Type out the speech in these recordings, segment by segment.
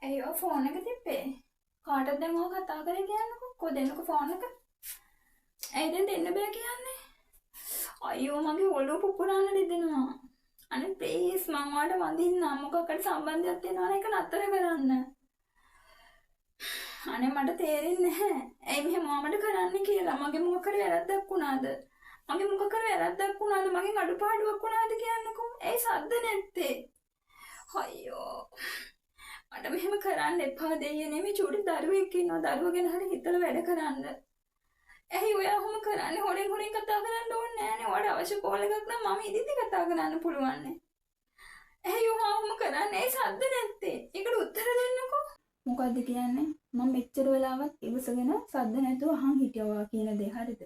ඇයි ෆෝන් එක තිබ්බේ? කාටද දැන් ඔය කතා කරේ කියන්නකෝ. කො දෙන්නකෝ ෆෝන් එක. ඇයි දැන් දෙන්න බෑ කියන්නේ? අයියෝ මගේ ඔළුව පුපුරන්න දෙදෙනවා. අනේ ප්ලීස් මං ඔයාලට වඳින්නම්. මොකක්කට සම්බන්ධයක් තියෙනවා නම් ඒක නතර කරන්න. අනේ මට තේරෙන්නේ නැහැ. ඇයි මෙහෙම මමට කරන්න කියලා. මගේ මොකක් කරේ වැරද්දක් වුණාද? මගේ මොකක් කරේ වැරද්දක් වුණාද? මගෙන් අඩුපාඩුවක් වුණාද කියන්නකෝ. ඇයි සද්ද නැත්තේ? අයියෝ මට මෙහෙම කරන්න එපා දෙයියනේ මේ චූටි දරුවෙක් ඉන්නවා දරුවා ගැන හරි හිතලා වැඩ කරන්න. ඇයි ඔයා ඔහොම කරන්නේ? හොරෙන් හොරෙන් කතා කරන්න ඕනේ නෑනේ. ඔයාලට අවශ්‍ය කෝල් එකක් නම් මම ඉදින්දි කතා කරන්න පුළුවන් නේ. ඇයි ඔයා ඔහොම කරන්නේ? ඇයි සද්ද නැත්තේ? ඒකට උත්තර දෙන්නකෝ. මොකද්ද කියන්නේ? මම මෙච්චර වෙලාවක් ඉවසගෙන සද්ද නැතුව අහන් හිටියා කියන දේ හරිද?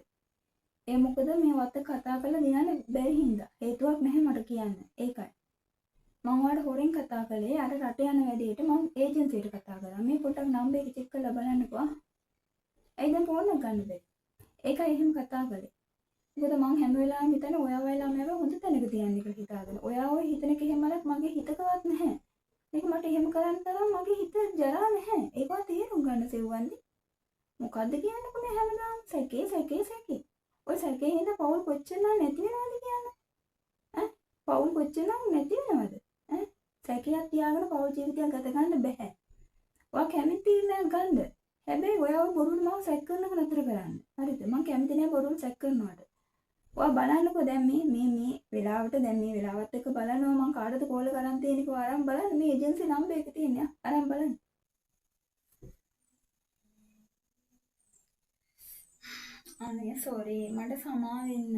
ඒ මොකද මේ වත්ත කතා කරලා දිනන්න බැරි හින්දා. හේතුවක් නැහැ මට කියන්න. ඒකයි. මම ඔයාලට හොරෙන් කතා කළේ අර රට යන වැඩේට මම ඒජන්සියට කතා කරා. මේ පොඩ්ඩක් නම්බර් එක චෙක් කරලා බලන්නකෝ. ඇයි දැන් ෆෝන් එක ගන්න බැරි? ඒකයි එහෙම කතා කළේ. මොකද මම හැම වෙලාවෙම හිතන්නේ ඔයා වයිලා මේව හොඳ තැනක තියන්නේ කියලා හිතාගෙන. ඔයා ඔය හිතන එක එහෙමවත් මගේ හිතකවත් නැහැ. මේක මට එහෙම කරන්න තරම් මගේ හිත ජරා නැහැ. ඒකවත් තේරුම් ගන්න සෙව්වන්නේ. මොකද්ද කියන්නකෝ මේ හැමදාම සැකේ. ඔය සැකේ හින්දා පවුල් කොච්චර නැති වෙනවද කියන්නේ? ඈ පවුල් කොච්චර නැති වෙනවද? ඈ සැකයක් තියාගෙන පවුල් ජීවිතයක් ගත ගන්න බෑ. ඔයා කැමති තීරණයක් ගන්න. හැබැයි ඔයාව බොරුවට මම සැක කරනක නතර කරන්න. හරිද? මම කැමති නෑ බොරුවට සැක කරනවට. ඔයා බලන්නකෝ දැන් මේ වෙලාවට දැන් මේ වෙලාවත් එක්ක බලනවා මම කාටද කෝල් කරන් තියෙන්නේ කෝ අරන් බලන්න මේ ඒජන්සි නම්බර් එක තියෙනවා. අරන් බලන්න. අනේ සෝරි මට සමා වෙන්න.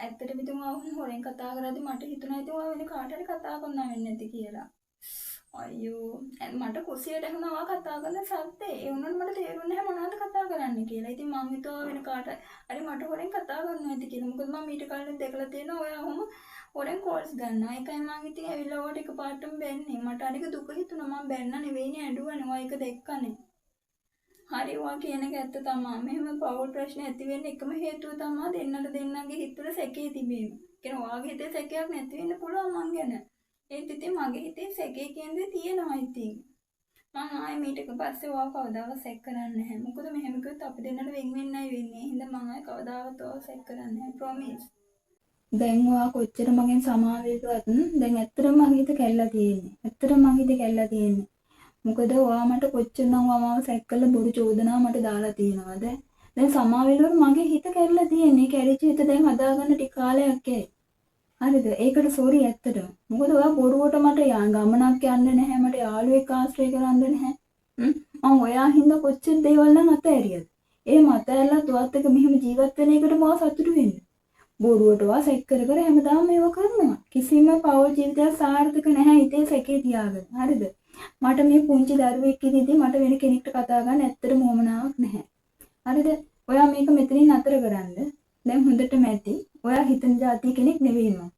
ඇත්තටම ඉතින් ඔයා හොරෙන් කතා කරද්දි මට හිතුණා ඉතින් ඔයා වෙන කාට හරි කතා කරනවා වෙන්නේ නැති කියලා. අයියෝ මට කුසියට ඇහුණා ඔයා කතා කරන සද්දේ. ඒ වුණාට මට තේරුන්නේ නැහැ මොනවද කතා කරන්නේ කියලා. ඉතින් මං හිතුවා වෙන කාට හරි මට හොරෙන් කතා කරනවා ඇති කියලා. මොකද මම ඊට කලින් දැකලා තියෙනවා ඔයා ඔහොම හොරෙන් කෝල්ස් ගන්නවා. ඒකයි මං ඉතින් ඇවිල්ලා ඔයාට එකපාරටම බැන්නේ. මට අනික දුක හිතුණා මම බැන්න නෙවෙයිනේ ඇඬුවානේ. ඔයා ඒක දැක්කනේ. හරි ඔයා කියන එක ඇත්ත තමයි. මෙහෙම පවුල් ප්‍රශ්න ඇති වෙන්න එකම හේතුව තමයි දෙන්නගේ හිතවල සැකේ තිබීම. කියන්නේ ඔයාගේ හිතේ සැකයක් නැති වෙන්න පුළුවන් මං ගැන. ඒත් ඉතින් මගේ හිතේ සැකේ කියන්නේ තියෙනවා ඉතින්. මං ආයේ මීට පස්සේ ඔයාව කවදාවත් සැක කරන්නේ නැහැ. මොකද මෙහෙම කිව්වොත් අපි දෙන්නට වෙන් වෙන්නයි වෙන්නේ. හින්දා මං ආයේ කවදාවත් ඔයාව සැක කරන්නේ නැහැ. ප්‍රොමිස්. දැන් ඔයා කොච්චර මගෙන් සමාව වේගවත් දැන් ඇත්තටම මගේ හිත කැල්ලා තියෙන්නේ. ඇත්තටම මගේ හිත කැල්ලා තියෙන්නේ. මොකද ඔයා මට කොච්චරනම් ඔයාව සැක කළ බොරු චෝදනා මට දාලා තියෙනවද? දැන් සමා වෙලවල මගේ හිත කැඩලා තියෙන්නේ. කැඩිච්ච හිත දැන් හදාගන්න ටික කාලයක් ඇයි. හරිද? ඒකට සෝරි ඇත්තටම. මොකද ඔයා බොරුවට මට ගමනක් යන්න නැහැ. මට යාළුවෙක් ආශ්‍රය කරන්න නැහැ. මම ඔයා හින්දා කොච්චර දේවල් නම් අතෑරියද? ඒ මතැරලා තුවත් එක මෙහෙම ජීවත් වෙන එකට මම සතුටු වෙන්නේ. බොරුවට ඔයා සැක කර හැමදාම මේව කරනවා. කිසිම පෞල් ජීවිතයක් සාර්ථක නැහැ හිතේ සැකේ තියාගෙන. හරිද? මට මේ පුංචි දරුවෙක් ඉදිදී මට වෙන කෙනෙක්ට කතා ගන්න ඇත්තටම උවමනාවක් නැහැ. හරිද? ඔයා මේක මෙතනින් අතර කරන්න. දැන් හොඳටම ඇති. ඔයා හිතන જાති කෙනෙක් නෙවෙයි මම.